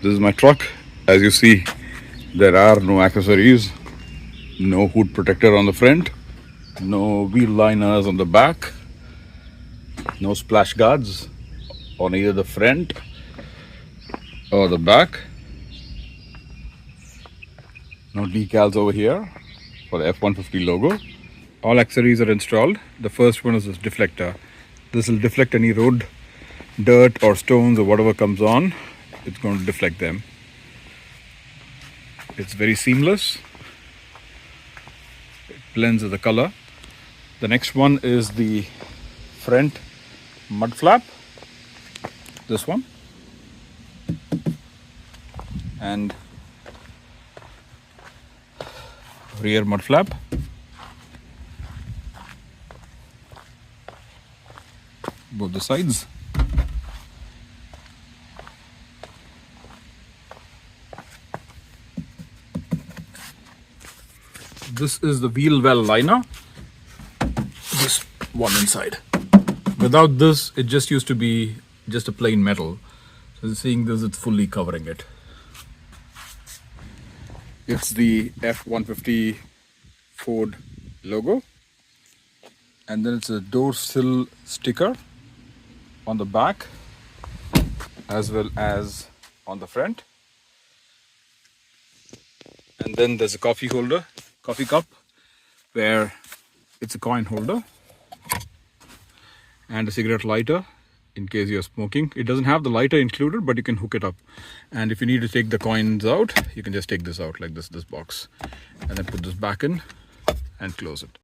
This is my truck. As you see, there are no accessories, no hood protector on the front, no wheel liners on the back, no splash guards on either the front or the back, no decals over here for the F150 logo. All accessories are installed. The first one is this deflector. This will deflect any road dirt or stones or whatever comes on. It's going to deflect them. It's very seamless. It blends with the color. The next one is the front mud flap. This one. And rear mud flap. Both the sides. This is the wheel well liner. This one inside. Without this, it just used to be just a plain metal. So seeing this, it's fully covering it. It's the F150 Ford logo. And then it's a door sill sticker on the back as well as on the front. And then there's a coffee cup, where it's a coin holder and a cigarette lighter in case you're smoking. It doesn't have the lighter included, but you can hook it up. And if you need to take the coins out, you can just take this out like this box, and then put this back in and close it.